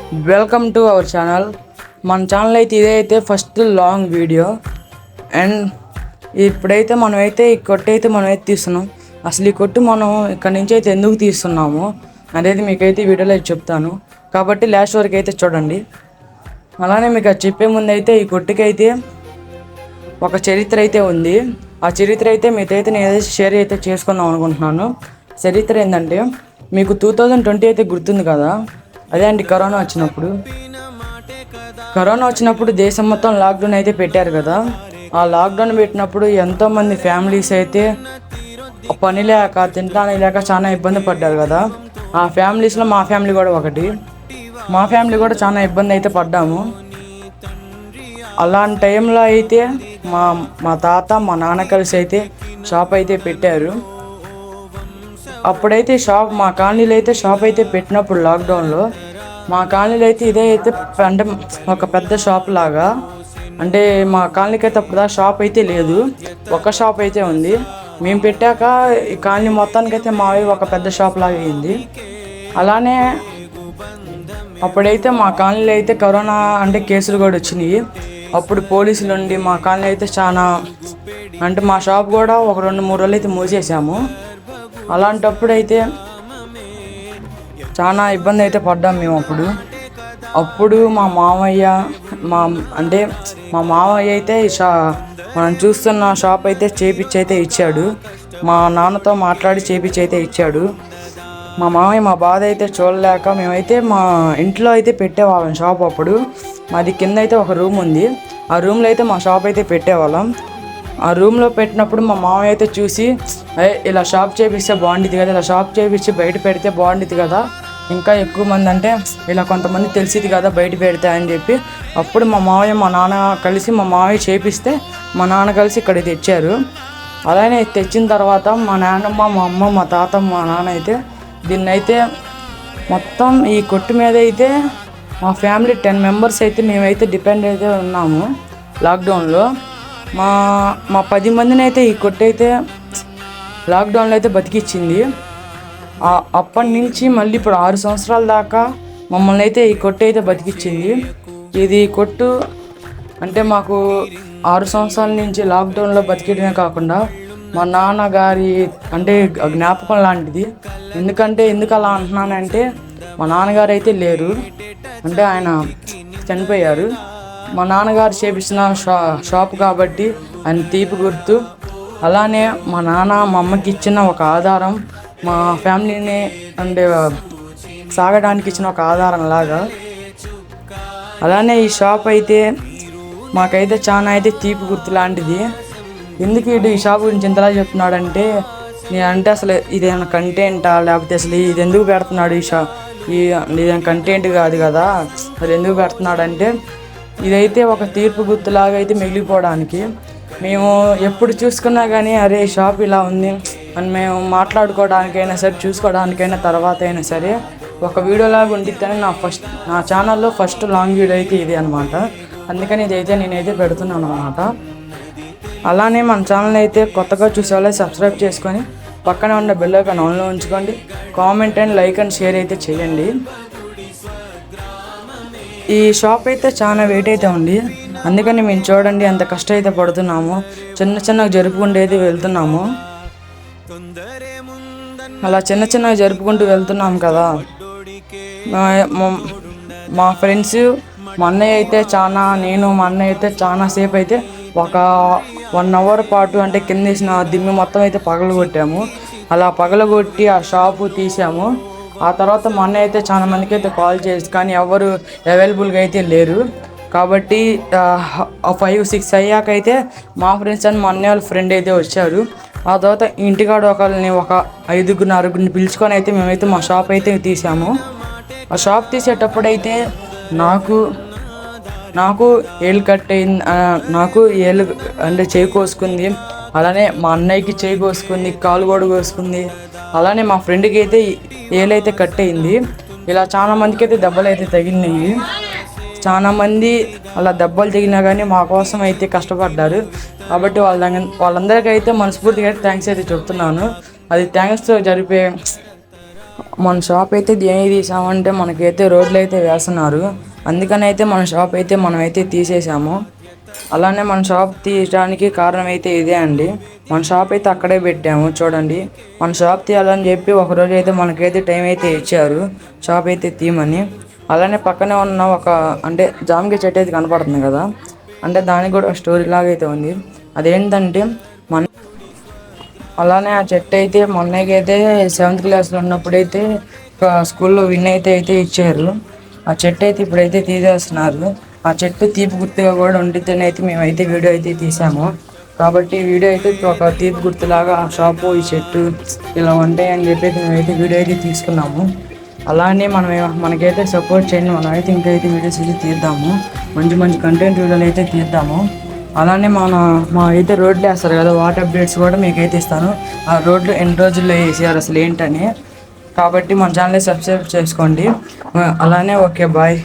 Welcome to our channel. మన channel అయితే ఇదైతే ఫస్ట్ లాంగ్ వీడియో. అండ్ ఇప్పుడైతే మనమైతే ఈ కొట్టు అయితే మనమైతే తీస్తున్నాం. అసలు ఈ కొట్టు మనం ఇక్కడ నుంచి అయితే ఎందుకు తీస్తున్నాము అనేది మీకైతే ఈ వీడియోలో చెప్తాను, కాబట్టి లాస్ట్ వరకు అయితే చూడండి. అలానే మీకు అది చెప్పే ముందు అయితే ఈ కొట్టుకైతే ఒక చరిత్ర అయితే ఉంది. ఆ చరిత్ర అయితే మీతో అయితే నేను ఏదైతే షేర్ అయితే చేసుకుందాం అనుకుంటున్నాను. చరిత్ర ఏంటంటే, మీకు 2020 అయితే గుర్తుంది కదా, అదే అండి కరోనా వచ్చినప్పుడు దేశం మొత్తం లాక్డౌన్ అయితే పెట్టారు కదా. ఆ లాక్డౌన్ పెట్టినప్పుడు ఎంతోమంది ఫ్యామిలీస్ అయితే పని లేక తినడానికి లేక చాలా ఇబ్బంది పడ్డారు కదా. ఆ ఫ్యామిలీస్లో మా ఫ్యామిలీ కూడా ఒకటి. మా ఫ్యామిలీ కూడా చాలా ఇబ్బంది అయితే పడ్డాము. అలాంటి టైంలో అయితే మా తాత మా నాన్న కలిసి అయితే షాప్ అయితే పెట్టారు. అప్పుడైతే మా కాలనీలో అయితే షాప్ అయితే పెట్టినప్పుడు లాక్డౌన్లో మా కాలనీలో అయితే ఇదే అయితే అంటే ఒక పెద్ద షాప్ లాగా, అంటే మా కాలనీకి అయితే అప్పుడు షాప్ అయితే లేదు, ఒక షాప్ అయితే ఉంది. మేము పెట్టాక ఈ కాలనీ మొత్తానికైతే మావి ఒక పెద్ద షాప్ లాగా అయింది. అలానే అప్పుడైతే మా కాలనీలో అయితే కరోనా అంటే కేసులు కూడా వచ్చినాయి. అప్పుడు పోలీసులు ఉండి మా కాలనీ అయితే చాలా అంటే మా షాప్ కూడా ఒక 2-3 రోజులు అయితే మూసేసాము. అలాంటప్పుడు అయితే చాలా ఇబ్బంది అయితే పడ్డాం మేము. అప్పుడు మా మామయ్య అయితే మనం చూస్తున్న షాప్ అయితే చేపించి అయితే ఇచ్చాడు. మా నాన్నతో మాట్లాడి చేపించి అయితే ఇచ్చాడు. మా మామయ్య మా బాధ అయితే చూడలేక మేమైతే మా ఇంట్లో అయితే పెట్టేవాళ్ళం షాప్. అప్పుడు మాది కింద అయితే ఒక రూమ్ ఉంది. ఆ రూమ్లో అయితే మా షాప్ అయితే పెట్టేవాళ్ళం. ఆ రూమ్లో పెట్టినప్పుడు మా మామయ్య అయితే చూసి, ఇలా షాప్ చేపిస్తే బాగుండేది కదా, ఇలా షాప్ చేపించి బయట పెడితే బాగుండేది కదా, ఇంకా ఎక్కువ మంది అంటే ఇలా కొంతమంది తెలిసింది కదా బయట పెడితే అని చెప్పి, అప్పుడు మా మామయ్య మా నాన్న కలిసి మా మామయ్య చేపిస్తే మా నాన్న కలిసి ఇక్కడ తెచ్చారు. అలానే తెచ్చిన తర్వాత మా నాన్నమ్మ, మా అమ్మ, మా తాత, మా నాన్న అయితే దీన్ని అయితే మొత్తం ఈ కొట్టు మీద అయితే మా ఫ్యామిలీ 10 మెంబర్స్ అయితే మేమైతే డిపెండ్ అయితే ఉన్నాము. లాక్డౌన్లో మా 10 మందిని అయితే ఈ కొట్టు అయితే లాక్డౌన్లో అయితే బతికిచ్చింది. అప్పటి నుంచి మళ్ళీ ఇప్పుడు 6 సంవత్సరాల దాకా మమ్మల్ని అయితే ఈ కొట్టు అయితే బతికిచ్చింది. ఇది కొట్టు అంటే మాకు 6 సంవత్సరాల నుంచి లాక్డౌన్లో బతికేయడమే కాకుండా మా నాన్నగారి అంటే జ్ఞాపకం లాంటిది. ఎందుకు అలా అంటున్నానంటే, మా నాన్నగారు అయితే లేరు, అంటే ఆయన చనిపోయారు. మా నాన్నగారు చేపించిన షాప్ కాబట్టి ఆయన తీపి గుర్తు. అలానే మా నాన్న మా అమ్మకి ఇచ్చిన ఒక ఆధారం, మా ఫ్యామిలీని అంటే సాగడానికి ఇచ్చిన ఒక ఆధారం లాగా. అలానే ఈ షాప్ అయితే మాకైతే చాలా అయితే తీపి గుర్తు లాంటిది. ఎందుకు ఈ షాప్ గురించి ఇంతలా చెప్తున్నాడంటే, నేనంటే అసలు ఇదేమైనా కంటెంటా, లేకపోతే అసలు ఇది ఎందుకు పెడుతున్నాడు ఇదేమైనా కంటెంట్ కాదు కదా, అది ఎందుకు పెడుతున్నాడంటే, ఇదైతే ఒక తీర్పు గుర్తులాగా అయితే మిగిలిపోవడానికి. మేము ఎప్పుడు చూసుకున్నా కానీ అరే షాప్ ఇలా ఉంది అని మేము మాట్లాడుకోవడానికైనా సరే, చూసుకోవడానికైనా తర్వాత అయినా సరే ఒక వీడియోలాగా ఉండిద్దని నా ఛానల్లో ఫస్ట్ లాంగ్ వీడియో అయితే ఇది అనమాట. అందుకని ఇదైతే నేనైతే పెడుతున్నాను అనమాట. అలానే మన ఛానల్ అయితే కొత్తగా చూసేవాళ్ళే సబ్స్క్రైబ్ చేసుకొని పక్కనే ఉన్న బెల్ ఐకాన్ ఆన్లో ఉంచుకోండి. Comment and like and share అయితే చేయండి. ఈ షాప్ అయితే చాలా వెయిట్ అయితే ఉంది, అందుకని మేము చూడండి ఎంత కష్టం అయితే పడుతున్నాము. చిన్నగా జరుపుకుంటూ వెళ్తున్నాము. అలా చిన్నగా జరుపుకుంటూ వెళ్తున్నాం కదా. మా ఫ్రెండ్స్, మా అన్నయ్య అయితే మా అన్నయ్య అయితే చాలా సేపు అయితే ఒక 1 అవర్ పాటు అంటే కింద వేసిన దిమ్మి మొత్తం అయితే పగలగొట్టాము. అలా పగలగొట్టి ఆ షాపు తీసాము. ఆ తర్వాత మా అన్నయ్య అయితే చాలా మందికి అయితే కాల్ చేసి కానీ ఎవరు అవైలబుల్గా అయితే లేరు. కాబట్టి 5-6 అయ్యాక అయితే మా ఫ్రెండ్స్ అండ్ మా అన్నయ్య వాళ్ళ ఫ్రెండ్ అయితే వచ్చారు. ఆ తర్వాత ఇంటికాడ ఒక 5-6 పిలుచుకొని అయితే మేమైతే మా షాప్ అయితే తీసాము. ఆ షాప్ తీసేటప్పుడు అయితే నాకు ఏళ్ళు కట్ అయింది, నాకు ఏళ్ళు అంటే చేయి కోసుకుంది. అలానే మా అన్నయ్యకి చేయి కోసుకుంది, కాలు కూడా కోసుకుంది. అలానే మా ఫ్రెండ్కి అయితే ఏలైతే కట్ అయింది. ఇలా చాలా మందికి అయితే దెబ్బలు అయితే తగిలినాయి. చాలామంది అలా దెబ్బలు తగిలినా కానీ మా కోసం అయితే కష్టపడ్డారు. కాబట్టి వాళ్ళందరికీ అయితే మనస్ఫూర్తిగా అయితే థ్యాంక్స్ అయితే చెప్తున్నాను. అది థ్యాంక్స్తో జరిపే మన షాప్ అయితే దేనికి తీసామంటే మనకైతే రోడ్లు అయితే వేస్తున్నారు, అందుకని అయితే మన షాప్ అయితే మనమైతే తీసేసాము. అలానే మన షాప్ తీయడానికి కారణం అయితే ఇదే అండి. మన షాప్ అయితే అక్కడే పెట్టాము చూడండి. మన షాప్ తీయాలని చెప్పి ఒకరోజు అయితే మనకైతే టైం అయితే ఇచ్చారు షాప్ అయితే తీయమని. అలానే పక్కనే ఉన్న ఒక అంటే జామకాయ చెట్టు అయితే కనపడుతుంది కదా, అంటే దానికి కూడా స్టోరీ లాగా అయితే ఉంది. అదేంటంటే మన అలానే ఆ చెట్టు అయితే మొన్నకైతే 7th క్లాస్లో ఉన్నప్పుడైతే ఒక స్కూల్లో విన్ అయితే ఇచ్చారు. ఆ చెట్టు అయితే ఇప్పుడైతే తీసేస్తున్నారు. ఆ చెట్టు తీపి గుర్తుగా కూడా ఉండితేనే అయితే మేమైతే వీడియో అయితే తీసాము. కాబట్టి వీడియో అయితే ఒక తీపి గుర్తులాగా ఆ షాపు ఈ చెట్టు ఇలా ఉంటాయి అని చెప్పి మేమైతే వీడియో అయితే తీసుకున్నాము. అలానే మనకైతే సపోర్ట్ చేయండి, మనమైతే ఇంకైతే వీడియోస్ అయితే తీద్దాము, మంచి మంచి కంటెంట్ వీడియోలు అయితే తీద్దాము. అలానే మా అయితే రోడ్లు వేస్తారు కదా, వాటర్ అప్డేట్స్ కూడా మీకైతే ఇస్తాను. ఆ రోడ్లు ఎన్ని రోజుల్లో వేసారు అసలు ఏంటని. కాబట్టి మన ఛానల్ని సబ్స్క్రైబ్ చేసుకోండి. అలానే ఓకే బాయ్.